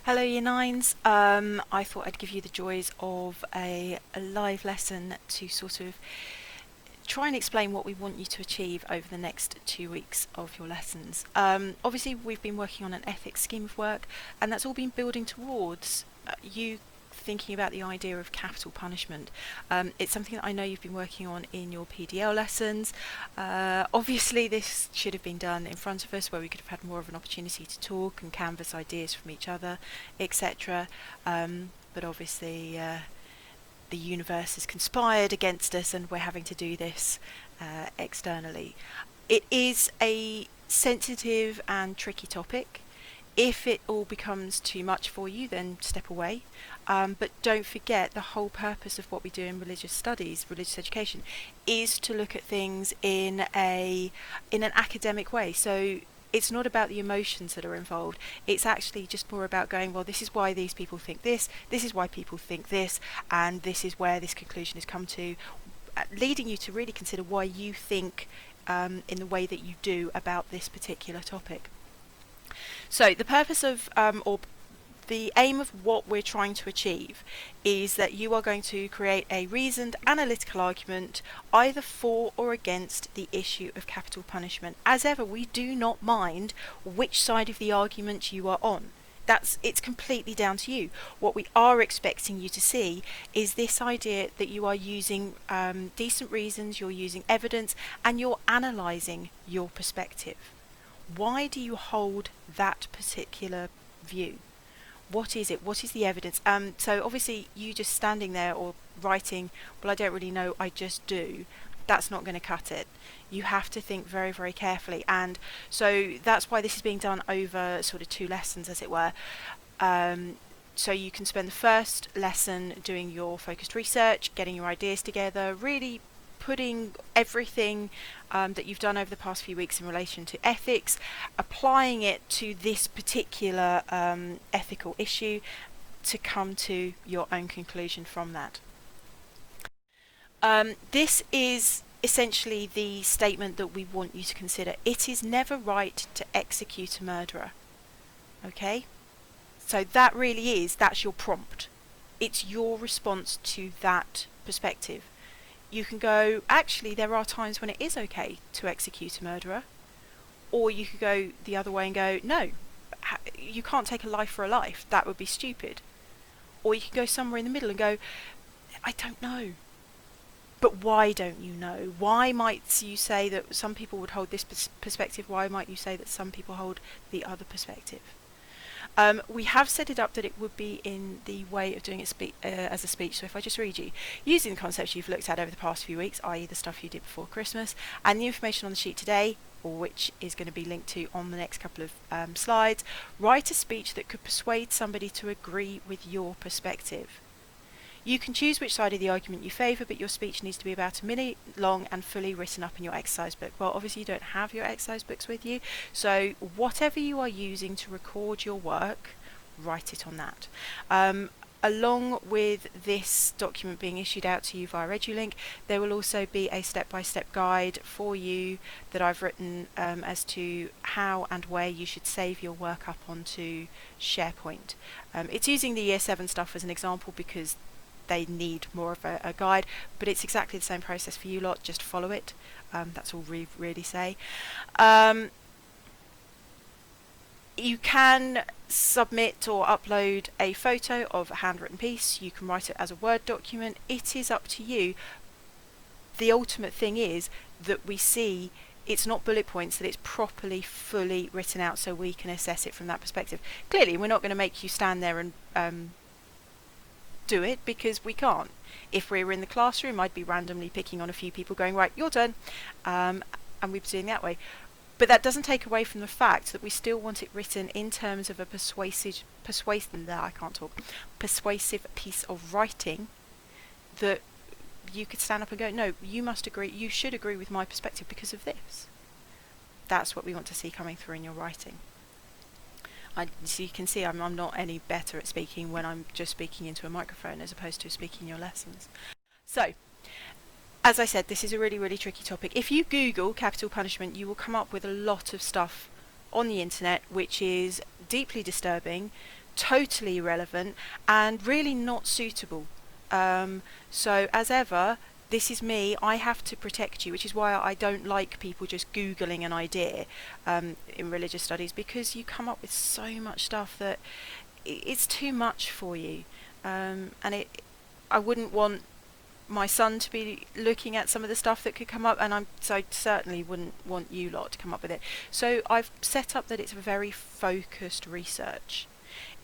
Hello, Year Nines. I thought I'd give you the joys of a live lesson to sort of try and explain what we want you to achieve over the next 2 weeks of your lessons. Obviously, we've been working on an ethics scheme of work, and that's all been building towards you thinking about the idea of capital punishment. It's something that I know you've been working on in your PDL lessons. Obviously, this should have been done in front of us, where we could have had more of an opportunity to talk and canvass ideas from each other, etc. But obviously, the universe has conspired against us, and we're having to do this externally. It is a sensitive and tricky topic. If it all becomes too much for you, then step away. But don't forget, the whole purpose of what we do in religious studies, religious education, is to look at things in an academic way. So it's not about the emotions that are involved. It's actually just more about going, well, this is why these people think this is why people think this, and this is where this conclusion has come to, leading you to really consider why you think in the way that you do about this particular topic. So the purpose of, or the aim of what we're trying to achieve is that you are going to create a reasoned analytical argument either for or against the issue of capital punishment. As ever, we do not mind which side of the argument you are on. It's completely down to you. What we are expecting you to see is this idea that you are using decent reasons, you're using evidence, and you're analysing your perspective. Why do you hold that particular view? What is it? What is the evidence? So obviously you just standing there or writing, well, I don't really know, I just do, that's not going to cut it. You have to think very, very carefully. And so that's why this is being done over sort of 2 lessons, as it were. So you can spend the first lesson doing your focused research, getting your ideas together, really putting everything that you've done over the past few weeks in relation to ethics, applying it to this particular ethical issue to come to your own conclusion from that. This is essentially the statement that we want you to consider. It is never right to execute a murderer. Okay? So that really that's your prompt. It's your response to that perspective. You can go, actually, there are times when it is okay to execute a murderer. Or you could go the other way and go, no, you can't take a life for a life. That would be stupid. Or you could go somewhere in the middle and go, I don't know. But why don't you know? Why might you say that some people would hold this perspective? Why might you say that some people hold the other perspective? We have set it up that it would be in the way of doing it as a speech. So if I just read you, using the concepts you've looked at over the past few weeks, i.e. the stuff you did before Christmas, and the information on the sheet today, or which is going to be linked to on the next couple of slides, write a speech that could persuade somebody to agree with your perspective. You can choose which side of the argument you favour, but your speech needs to be about a minute long and fully written up in your exercise book. Well, obviously you don't have your exercise books with you, so whatever you are using to record your work, write it on that. Along with this document being issued out to you via EduLink, there will also be a step-by-step guide for you that I've written as to how and where you should save your work up onto SharePoint. It's using the Year 7 stuff as an example because they need more of a guide, but it's exactly the same process for you lot. Just follow it. That's all we really say. You can submit or upload a photo of a handwritten piece. You can write it as a Word document. It is up to you. The ultimate thing is that we see it's not bullet points, that it's properly, fully written out so we can assess it from that perspective. Clearly, we're not going to make you stand there and do it, because we can't. If we were in the classroom, I'd be randomly picking on a few people going, right, your turn, and we'd be doing that way. But that doesn't take away from the fact that we still want it written in terms of a persuasive piece of writing that you could stand up and go, no, you must agree, you should agree with my perspective because of this. That's what we want to see coming through in your writing. So you can see I'm not any better at speaking when I'm just speaking into a microphone as opposed to speaking your lessons. So, as I said, this is a really, really tricky topic. If you Google capital punishment, you will come up with a lot of stuff on the internet which is deeply disturbing, totally irrelevant and really not suitable. So as ever, this is me. I have to protect you, which is why I don't like people just Googling an idea in religious studies, because you come up with so much stuff that it's too much for you. I wouldn't want my son to be looking at some of the stuff that could come up, and I certainly wouldn't want you lot to come up with it. So I've set up that it's a very focused research.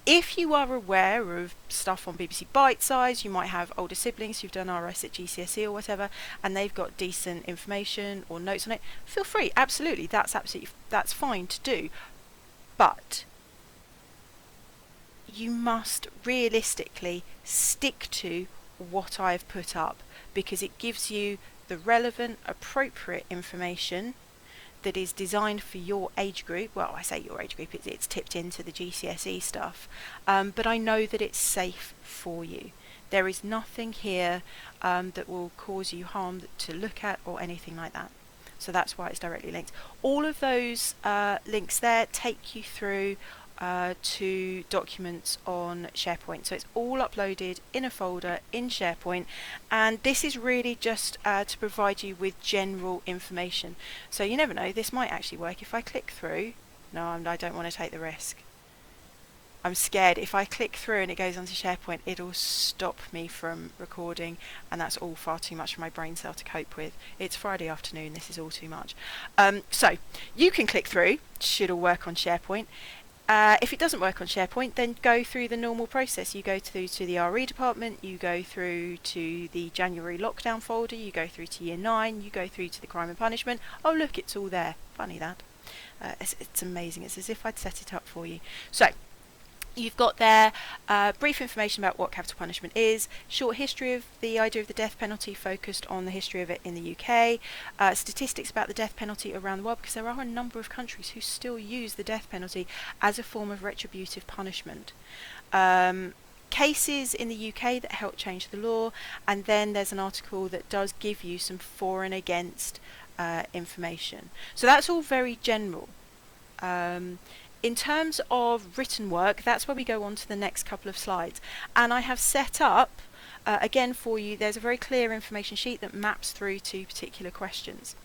If you are aware of stuff on BBC Bitesize, you might have older siblings who've done RS at GCSE or whatever, and they've got decent information or notes on it, feel free, absolutely, that's fine to do. But you must realistically stick to what I've put up, because it gives you the relevant, appropriate information that is designed for your age group. Well, I say your age group, it's tipped into the GCSE stuff, but I know that it's safe for you. There is nothing here that will cause you harm to look at or anything like that. So that's why it's directly linked. All of those links there take you through to documents on SharePoint. So it's all uploaded in a folder in SharePoint, and this is really just to provide you with general information. So you never know, this might actually work. If I click through, no, I don't want to take the risk. I'm scared if I click through and it goes onto SharePoint, it'll stop me from recording, and that's all far too much for my brain cell to cope with. It's Friday afternoon, this is all too much. So you can click through, should all work on SharePoint. If it doesn't work on SharePoint, then go through the normal process. You go through to the RE department, you go through to the January lockdown folder, you go through to Year 9, you go through to the Crime and Punishment. Oh look, it's all there. Funny that. It's amazing. It's as if I'd set it up for you. So you've got there brief information about what capital punishment is, short history of the idea of the death penalty focused on the history of it in the UK, statistics about the death penalty around the world, because there are a number of countries who still use the death penalty as a form of retributive punishment. Cases in the UK that help change the law, and then there's an article that does give you some for and against information. So that's all very general. In terms of written work, that's where we go on to the next couple of slides. And I have set up, again for you, there's a very clear information sheet that maps through to particular questions.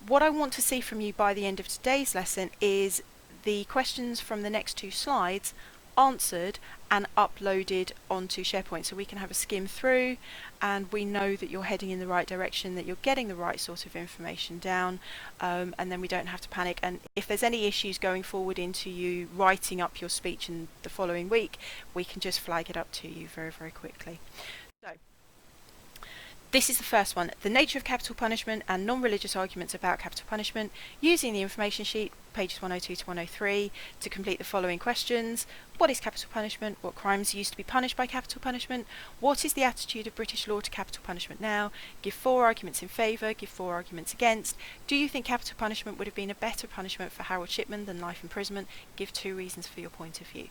What I want to see from you by the end of today's lesson is the questions from the next two slides answered and uploaded onto SharePoint, so we can have a skim through and we know that you're heading in the right direction, that you're getting the right sort of information down, and then we don't have to panic. And if there's any issues going forward into you writing up your speech in the following week, we can just flag it up to you very, very quickly. So this is the first one, the nature of capital punishment and non-religious arguments about capital punishment, using the information sheet, pages 102 to 103, to complete the following questions. What is capital punishment? What crimes used to be punished by capital punishment? What is the attitude of British law to capital punishment now? Give 4 arguments in favour, give 4 arguments against. Do you think capital punishment would have been a better punishment for Harold Shipman than life imprisonment? Give 2 reasons for your point of view.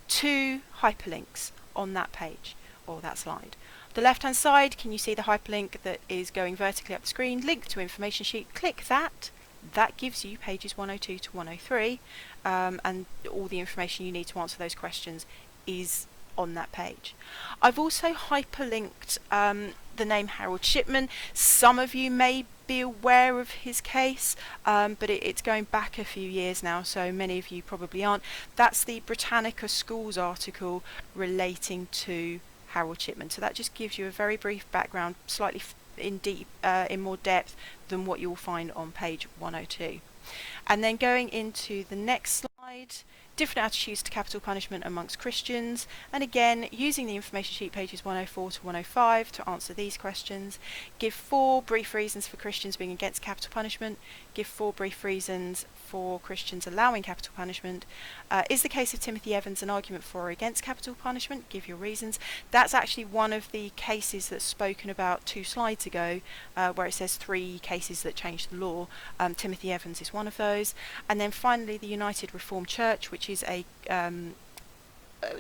2 hyperlinks on that page, or that slide. The left hand side, can you see the hyperlink that is going vertically up the screen? Link to information sheet, click that. That gives you pages 102 to 103, and all the information you need to answer those questions is on that page. I've also hyperlinked the name Harold Shipman. Some of you may be aware of his case, but it's going back a few years now, so many of you probably aren't. That's the Britannica Schools article relating to Harold Shipman. So that just gives you a very brief background, slightly in more depth than what you'll find on page 102. And then going into the next slide, different attitudes to capital punishment amongst Christians, and again using the information sheet pages 104 to 105 to answer these questions. Give 4 brief reasons for Christians being against capital punishment, give 4 brief reasons for Christians allowing capital punishment. Is the case of Timothy Evans an argument for or against capital punishment? Give your reasons. That's actually one of the cases that's spoken about 2 slides ago, where it says 3 cases that changed the law. Timothy Evans is one of those. And then finally the United Reformed Church, which is a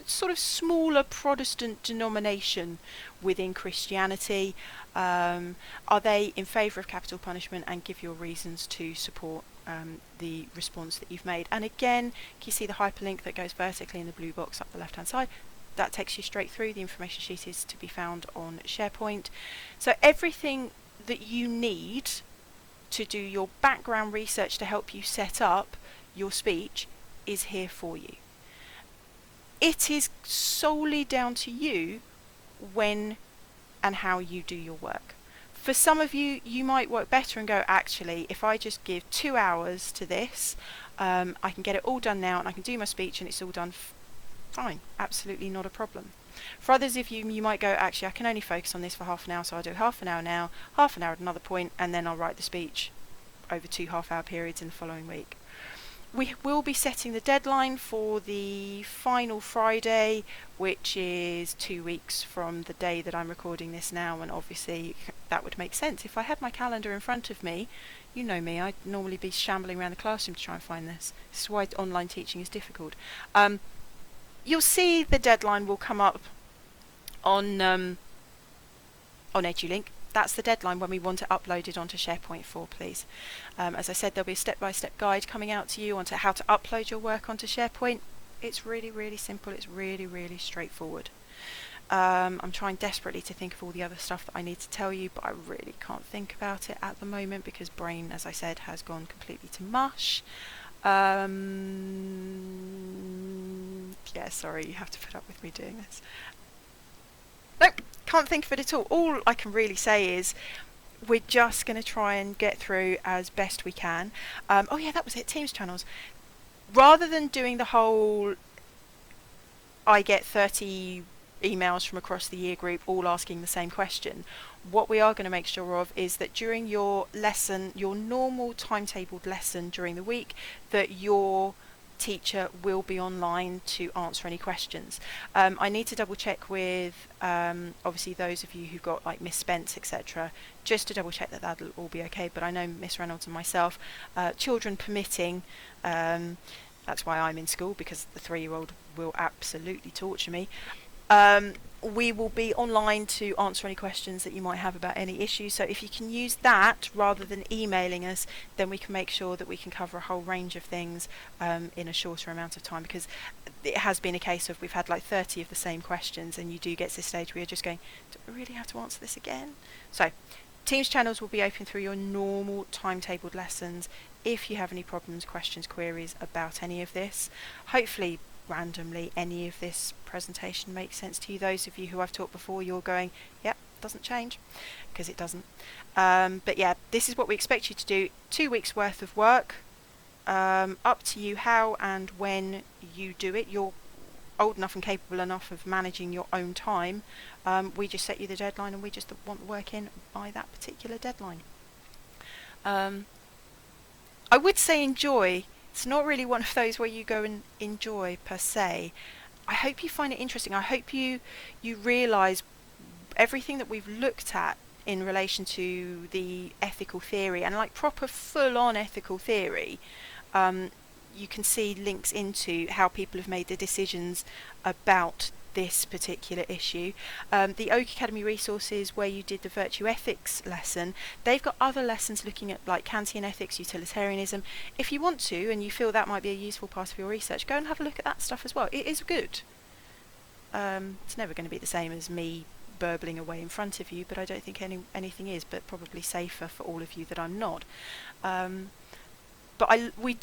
sort of smaller Protestant denomination within Christianity. Are they in favour of capital punishment, and give your reasons to support the response that you've made. And again, can you see the hyperlink that goes vertically in the blue box up the left hand side? That takes you straight through. The information sheet is to be found on SharePoint. So everything that you need to do your background research to help you set up your speech is here for you. It is solely down to you when and how you do your work. For some of you, you might work better and go, actually, if I just give 2 hours to this, I can get it all done now and I can do my speech and it's all done fine, absolutely not a problem. For others of you, you might go, actually, I can only focus on this for half an hour, so I'll do half an hour now, half an hour at another point, and then I'll write the speech over 2 half-hour periods in the following week. We will be setting the deadline for the final Friday, which is 2 weeks from the day that I'm recording this now, and obviously that would make sense. If I had my calendar in front of me, you know me, I'd normally be shambling around the classroom to try and find this. This is why online teaching is difficult. You'll see the deadline will come up on EduLink. That's the deadline when we want it uploaded onto SharePoint 4, please. As I said, there'll be a step-by-step guide coming out to you onto how to upload your work onto SharePoint. It's really, really simple. It's really, really straightforward. I'm trying desperately to think of all the other stuff that I need to tell you, but I really can't think about it at the moment because brain, as I said, has gone completely to mush. Yeah, sorry, you have to put up with me doing this. Nope, can't think of it at all. All I can really say is we're just going to try and get through as best we can. Oh yeah, that was it, Teams channels. Rather than doing the whole I get 30 emails from across the year group all asking the same question, what we are going to make sure of is that during your lesson, your normal timetabled lesson during the week, that your teacher will be online to answer any questions. I need to double check with obviously those of you who've got like Miss Spence, etc., just to double check that that'll all be okay, but I know Miss Reynolds and myself, children permitting, that's why I'm in school, because the 3-year-old will absolutely torture me. We will be online to answer any questions that you might have about any issues. So if you can use that rather than emailing us, then we can make sure that we can cover a whole range of things in a shorter amount of time, because it has been a case of we've had like 30 of the same questions, and you do get to this stage where you're just going, do we really have to answer this again? So Teams channels will be open through your normal timetabled lessons. If you have any problems, questions, queries about any of this, hopefully randomly any of this presentation makes sense to you. Those of you who I've taught before, you're going, yep, doesn't change, because it doesn't. But yeah, this is what we expect you to do. 2 weeks worth of work. Up to you how and when you do it. You're old enough and capable enough of managing your own time. We just set you the deadline and we just want the work in by that particular deadline. I would say enjoy. It's not really one of those where you go and enjoy per se. I hope you find it interesting. I hope you realise everything that we've looked at in relation to the ethical theory, and like proper full-on ethical theory. You can see links into how people have made the decisions about this particular issue. The Oak Academy resources where you did the virtue ethics lesson, they've got other lessons looking at like Kantian ethics, utilitarianism. If you want to and you feel that might be a useful part of your research, go and have a look at that stuff as well. It is good. It's never going to be the same as me burbling away in front of you, but I don't think anything is, but probably safer for all of you that I'm not. But we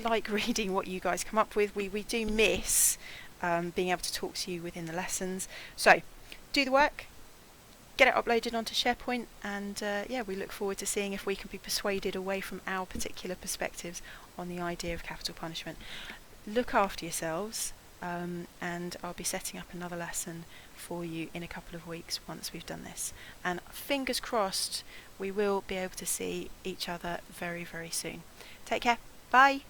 like reading what you guys come up with. We do miss being able to talk to you within the lessons. So do the work, get it uploaded onto SharePoint, and yeah, we look forward to seeing if we can be persuaded away from our particular perspectives on the idea of capital punishment. Look after yourselves, and I'll be setting up another lesson for you in a couple of weeks once we've done this. And fingers crossed, we will be able to see each other very, very soon. Take care. Bye.